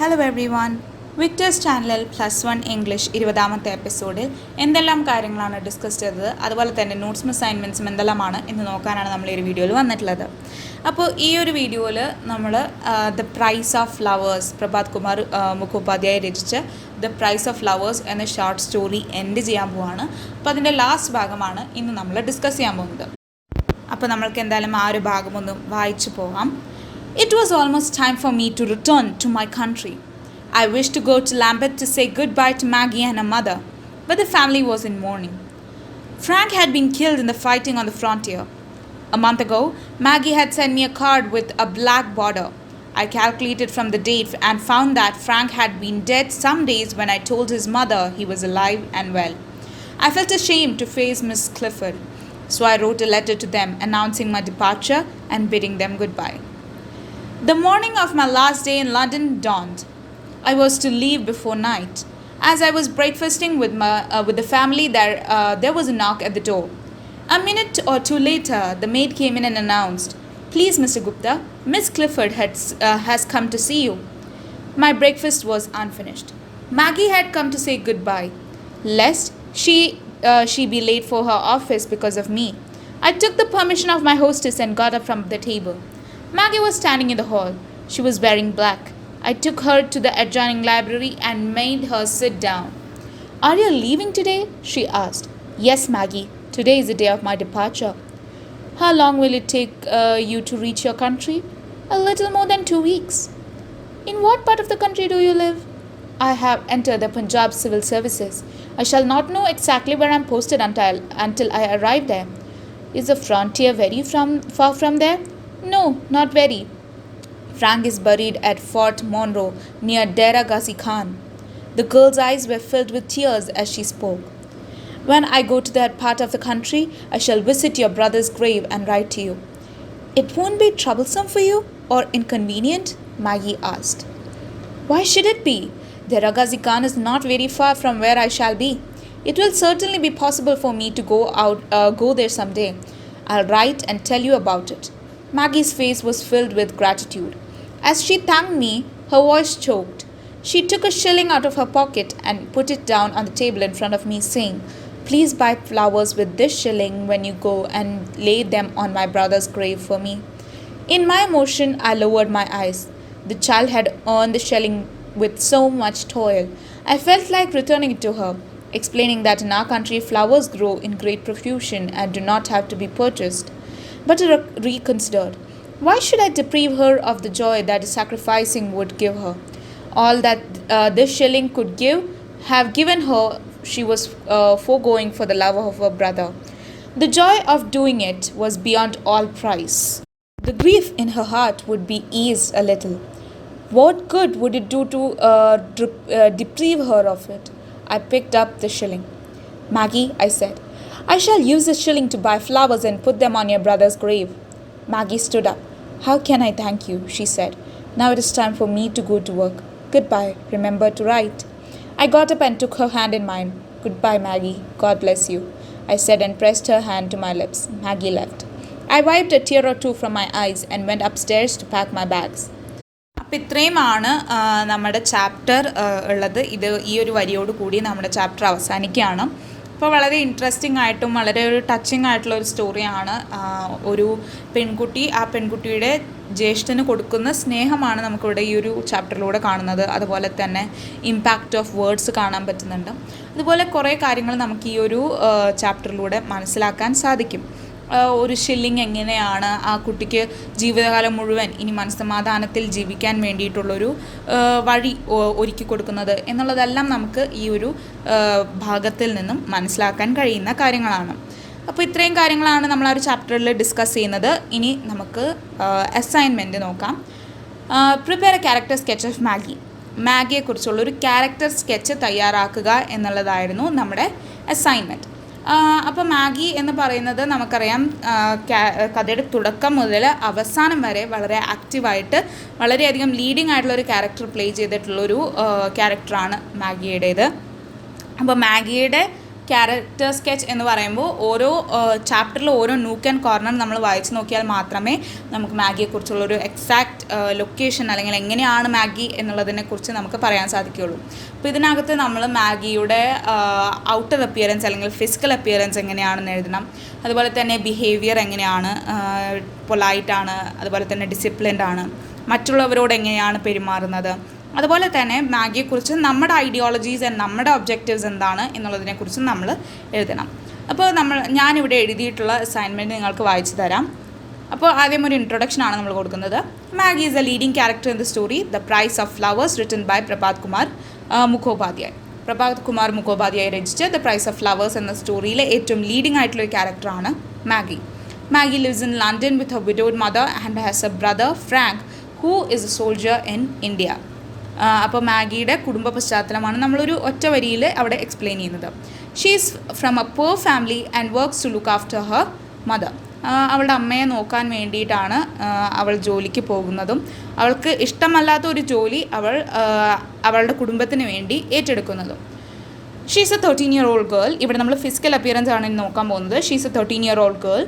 Hello every one. Victers ചാനലിൽ +1 English 20ാമത്തെ എപ്പിസോഡിൽ എന്തെല്ലാം കാര്യങ്ങളാണ് ഡിസ്കസ് ചെയ്തത്, അതുപോലെ തന്നെ നോട്ട്സും അസൈൻമെൻറ്റ്സും എന്തെല്ലാമാണ് എന്ന് നോക്കാനാണ് നമ്മൾ ഈ ഒരു വീഡിയോയിൽ വന്നിട്ടുള്ളത്. അപ്പോൾ ഈ ഒരു വീഡിയോയിൽ നമ്മൾ the price of flowers, Prabhat Kumar Mukhopadhyay രചിച്ച ദ പ്രൈസ് ഓഫ് ഫ്ലവേഴ്സ് എന്ന ഷോർട്ട് സ്റ്റോറി എൻഡ് ചെയ്യാൻ പോവാണ്. അപ്പോൾ അതിൻ്റെ ലാസ്റ്റ് ഭാഗമാണ് ഇന്ന് നമ്മൾ ഡിസ്കസ് ചെയ്യാൻ പോകുന്നത്. അപ്പോൾ നമ്മൾക്ക് എന്തായാലും ആ ഒരു ഭാഗമൊന്ന് വായിച്ചു പോകാം. It was almost time for me to return to my country. I wished to go to Lambeth to say goodbye to Maggie and her mother, but the family was in mourning. Frank had been killed in the fighting on the frontier. A month ago, Maggie had sent me a card with a black border. I calculated from the date and found that Frank had been dead some days when I told his mother he was alive and well. I felt ashamed to face Miss Clifford, so I wrote a letter to them announcing my departure and bidding them goodbye. The morning of my last day in London dawned. I was to leave before night. As I was breakfasting with the family, there was a knock at the door. A minute or two later, the maid came in and announced, "Please, Mr. Gupta, Miss Clifford has come to see you." My breakfast was unfinished. Maggie had come to say goodbye, lest she be late for her office because of me. I took the permission of my hostess and got up from the table. Maggie was standing in the hall. She was wearing black. I took her to the adjoining library and made her sit down. "Are you leaving today?" she asked. "Yes, Maggie. Today is the day of my departure." "How long will it take you to reach your country?" "A little more than 2 weeks." "In what part of the country do you live?" "I have entered the Punjab Civil Services. I shall not know exactly where I am posted until I arrive there." "Is the frontier very far from there?" "No, not very. Frank is buried at Fort Monroe near Dera Ghazi Khan." The girl's eyes were filled with tears as she spoke. "When I go to that part of the country, I shall visit your brother's grave and write to you." "It won't be troublesome for you or inconvenient?" Maggie asked. "Why should it be? Dera Ghazi Khan is not very far from where I shall be. It will certainly be possible for me to go there someday. I'll write and tell you about it." Maggie's face was filled with gratitude. As she thanked me, her voice choked. She took a shilling out of her pocket and put it down on the table in front of me, saying, "Please buy flowers with this shilling when you go and lay them on my brother's grave for me." In my emotion, I lowered my eyes. The child had earned the shilling with so much toil. I felt like returning it to her, explaining that in our country flowers grow in great profusion and do not have to be purchased. But I reconsidered. Why should I deprive her of the joy that sacrificing would give her? All that this shilling could have given her, she was foregoing for the love of her brother. The joy of doing it was beyond all price. The grief in her heart would be eased a little. What good would it do to deprive her of it? I picked up the shilling. "Maggie," I said, "I shall use this shilling to buy flowers and put them on your brother's grave." Maggie stood up. "How can I thank you?" she said. "Now it is time for me to go to work. Goodbye. Remember to write." I got up and took her hand in mine. "Goodbye, Maggie. God bless you," I said and pressed her hand to my lips. Maggie left. I wiped a tear or two from my eyes and went upstairs to pack my bags. അപ്പോൾ ഇത്രയുമാണ് നമ്മുടെ chapter ഉള്ളത്. ഈ ഒരു വരിയോട് കൂടി നമ്മുടെ chapter അവസാനിക്കുകയാണ്. അപ്പോൾ വളരെ ഇൻട്രസ്റ്റിംഗ് ആയിട്ടും വളരെ ഒരു ടച്ചിങ് ആയിട്ടുള്ള ഒരു സ്റ്റോറിയാണ്. ഒരു പെൺകുട്ടി ആ പെൺകുട്ടിയുടെ ജ്യേഷ്ഠന് കൊടുക്കുന്ന സ്നേഹമാണ് നമുക്കിവിടെ ഈ ഒരു ചാപ്റ്ററിലൂടെ കാണുന്നത്. അതുപോലെ തന്നെ ഇമ്പാക്റ്റ് ഓഫ് വേർഡ്സ് കാണാൻ പറ്റുന്നുണ്ട്. അതുപോലെ കുറേ കാര്യങ്ങൾ നമുക്ക് ഈ ഒരു ചാപ്റ്ററിലൂടെ മനസ്സിലാക്കാൻ സാധിക്കും. ഒരു ഷില്ലിങ് എങ്ങനെയാണ് ആ കുട്ടിക്ക് ജീവിതകാലം മുഴുവൻ ഇനി മനസ്സമാധാനത്തിൽ ജീവിക്കാൻ വേണ്ടിയിട്ടുള്ളൊരു വഴി ഒരുക്കി കൊടുക്കുന്നത് എന്നുള്ളതെല്ലാം നമുക്ക് ഈ ഒരു ഭാഗത്തിൽ നിന്നും മനസ്സിലാക്കാൻ കഴിയുന്ന കാര്യങ്ങളാണ്. അപ്പോൾ ഇത്രയും കാര്യങ്ങളാണ് നമ്മൾ ആ ഒരു ചാപ്റ്ററിൽ ഡിസ്കസ് ചെയ്യുന്നത്. ഇനി നമുക്ക് അസൈൻമെൻറ്റ് നോക്കാം. Prepare a character sketch of Maggie. മാഗിയെക്കുറിച്ചുള്ളൊരു ക്യാരക്ടർ സ്കെച്ച് തയ്യാറാക്കുക എന്നുള്ളതായിരുന്നു നമ്മുടെ അസൈൻമെൻറ്റ്. അപ്പോൾ മാഗി എന്ന് പറയുന്നത് നമുക്കറിയാം കഥയുടെ തുടക്കം മുതൽ അവസാനം വരെ വളരെ ആക്റ്റീവായിട്ട് വളരെയധികം ലീഡിങ് ആയിട്ടുള്ളൊരു ക്യാരക്ടർ പ്ലേ ചെയ്തിട്ടുള്ളൊരു ക്യാരക്ടറാണ് മാഗിയുടേത്. അപ്പോൾ മാഗിയുടെ ക്യാരക്ടർ സ്കെച്ച് എന്ന് പറയുമ്പോൾ ഓരോ ചാപ്റ്ററിൽ ഓരോ നൂക്ക് ആൻഡ് കോർണർ നമ്മൾ വായിച്ച് നോക്കിയാൽ മാത്രമേ നമുക്ക് മാഗിയെക്കുറിച്ചുള്ളൊരു എക്സാക്റ്റ് ലൊക്കേഷൻ അല്ലെങ്കിൽ എങ്ങനെയാണ് മാഗി എന്നുള്ളതിനെക്കുറിച്ച് നമുക്ക് പറയാൻ സാധിക്കുകയുള്ളൂ. അപ്പോൾ ഇതിനകത്ത് നമ്മൾ മാഗിയുടെ ഔട്ടർ അപ്പിയറൻസ് അല്ലെങ്കിൽ ഫിസിക്കൽ അപ്പിയറൻസ് എങ്ങനെയാണെന്ന് എഴുതണം. അതുപോലെ തന്നെ ബിഹേവിയർ എങ്ങനെയാണ്, പൊലൈറ്റാണ്, അതുപോലെ തന്നെ ഡിസിപ്ലിൻഡ് ആണ്, മറ്റുള്ളവരോട് എങ്ങനെയാണ് പെരുമാറുന്നത്, അതുപോലെ തന്നെ മാഗിയെക്കുറിച്ച് നമ്മുടെ ഐഡിയോളജീസ് ആൻഡ് നമ്മുടെ ഒബ്ജക്റ്റീവ്സ് എന്താണ് എന്നുള്ളതിനെക്കുറിച്ച് നമ്മൾ എഴുതണം. അപ്പോൾ ഞാനിവിടെ എഴുതിയിട്ടുള്ള അസൈൻമെൻറ്റ് നിങ്ങൾക്ക് വായിച്ചു തരാം. അപ്പോൾ ആദ്യം ഒരു ഇൻട്രൊഡക്ഷനാണ് നമ്മൾ കൊടുക്കുന്നത്. Maggie is a leading character in the story the price of flowers written by Prabhat Kumar Mukhopadhyay രചിച്ച ദ പ്രൈസ് ഓഫ് ഫ്ലവേഴ്സ് എന്ന സ്റ്റോറിയിലെ ഏറ്റവും ലീഡിങ് ആയിട്ടുള്ളൊരു ക്യാരക്ടറാണ് Maggie. Maggie lives in London with her widowed mother and has a brother Frank who is a soldier in India. അപ്പോൾ മാഗിയുടെ കുടുംബ പശ്ചാത്തലമാണ് നമ്മളൊരു ഒറ്റ വരിയിൽ അവിടെ എക്സ്പ്ലെയിൻ ചെയ്യുന്നത്. She is from a poor family and works to look after her mother. അവളുടെ അമ്മയെ നോക്കാൻ വേണ്ടിയിട്ടാണ് അവൾ ജോലിക്ക് പോകുന്നതും അവൾക്ക് ഇഷ്ടമല്ലാത്ത ഒരു ജോലി അവളുടെ കുടുംബത്തിന് വേണ്ടി ഏറ്റെടുക്കുന്നതും. She is a 13-year-old girl. ഇവിടെ നമ്മൾ ഫിസിക്കൽ അപ്പിയറൻസ് ആണ് നോക്കാൻ പോകുന്നത്. She is a 13-year-old girl.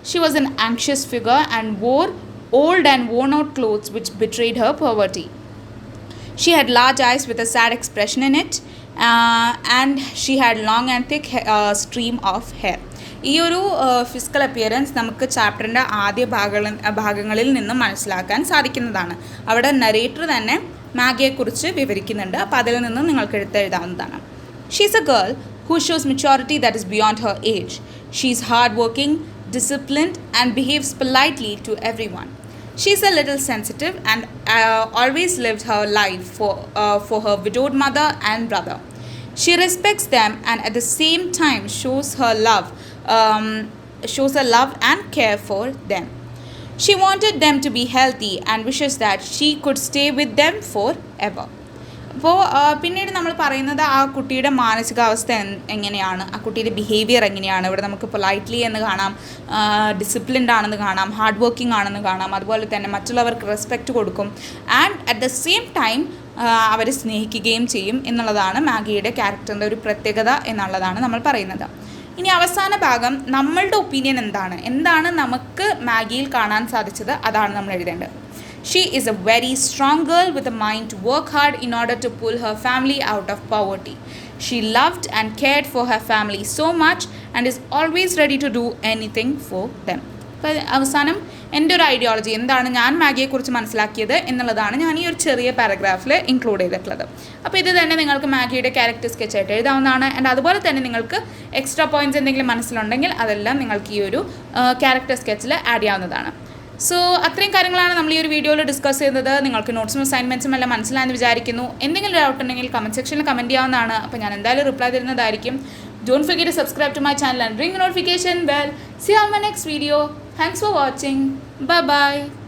She was an anxious figure and wore old and worn out clothes which betrayed her poverty. She had large eyes with a sad expression in it, and she had long and thick stream of hair. ഈ ഒരു physical appearance നമുക്ക് ചാപ്റ്ററിൻ്റെ ആദ്യ ഭാഗങ്ങളിൽ നിന്നും മനസ്സിലാക്കാൻ സാധിക്കുന്നതാണ്. അവിടെ നരേറ്റർ തന്നെ മാഗിയെക്കുറിച്ച് വിവരിക്കുന്നുണ്ട്. അപ്പോൾ അതിൽ നിന്ന് നിങ്ങൾക്ക് എടുത്തെഴുതാവുന്നതാണ്. She is a girl who shows maturity that is beyond her age. She is hard working, disciplined and behaves politely to everyone. She is a little sensitive and always lived her life for her widowed mother and brother. She respects them and at the same time shows her love and care for them. She wanted them to be healthy and wishes that she could stay with them forever. അപ്പോൾ പിന്നീട് നമ്മൾ പറയുന്നത് ആ കുട്ടിയുടെ മാനസികാവസ്ഥ എങ്ങനെയാണ്, ആ കുട്ടിയുടെ ബിഹേവിയർ എങ്ങനെയാണ്. ഇവിടെ നമുക്ക് പൊലൈറ്റ്ലി എന്ന് കാണാം, ഡിസിപ്ലിൻഡ് ആണെന്ന് കാണാം, ഹാർഡ് വർക്കിംഗ് ആണെന്ന് കാണാം, അതുപോലെ തന്നെ മറ്റുള്ളവർക്ക് റെസ്പെക്റ്റ് കൊടുക്കും and at the same time അവരെ സ്നേഹിക്കുകയും ചെയ്യും എന്നുള്ളതാണ് മാഗിയുടെ ക്യാരക്ടറിൻ്റെ ഒരു പ്രത്യേകത എന്നുള്ളതാണ് നമ്മൾ പറയുന്നത്. ഇനി അവസാന ഭാഗം നമ്മളുടെ ഒപ്പീനിയൻ എന്താണ് നമുക്ക് മാഗിയിൽ കാണാൻ സാധിച്ചത്, അതാണ് നമ്മൾ എഴുതേണ്ടത്. She is a very strong girl with a mind to work hard in order to pull her family out of poverty. She loved and cared for her family so much and is always ready to do anything for them. അപ്പോൾ അവസാനം എൻ്റെ ഒരു ideology എന്താണ്, ഞാൻ മാഗിയെക്കുറിച്ച് മനസ്സിലാക്കിയത് എന്നുള്ളതാണ് ഞാൻ ഈ ഒരു ചെറിയ പാരഗ്രാഫിൽ ഇൻക്ലൂഡ് ചെയ്തിട്ടുള്ളത്. അപ്പോൾ ഇത് തന്നെ നിങ്ങൾക്ക് മാഗിയുടെ ക്യാരക്ടർ സ്കെച്ച് ആയിട്ട് എഴുതാവുന്നതാണ്. ആൻഡ് അതുപോലെ തന്നെ നിങ്ങൾക്ക് എക്സ്ട്രാ പോയിൻറ്റ്സ് എന്തെങ്കിലും മനസ്സിലുണ്ടെങ്കിൽ അതെല്ലാം നിങ്ങൾക്ക് ഈ ഒരു ക്യാരക്ടർ സ്കെച്ചിൽ ആഡ് ചെയ്യാവുന്നതാണ്. സോ അത്രയും കാര്യങ്ങളാണ് നമ്മൾ ഈ ഒരു വീഡിയോയിൽ ഡിസ്കസ് ചെയ്യുന്നത്. നിങ്ങൾക്ക് നോട്ട്സും അസൈൻമെൻറ്റ്സും എല്ലാം മനസ്സിലായെന്ന് വിചാരിക്കുന്നു. എന്തെങ്കിലും ഡൗട്ട് ഉണ്ടെങ്കിൽ കമൻറ്റ് സെക്ഷനിൽ കമൻറ്റ് ചെയ്യാവുന്നതാണ്. അപ്പോൾ ഞാൻ എന്തായാലും റിപ്ലൈ തരുന്നതായിരിക്കും. Don't forget to subscribe to my channel and ring the notification bell. See you on my next video. Thanks for watching. Bye bye.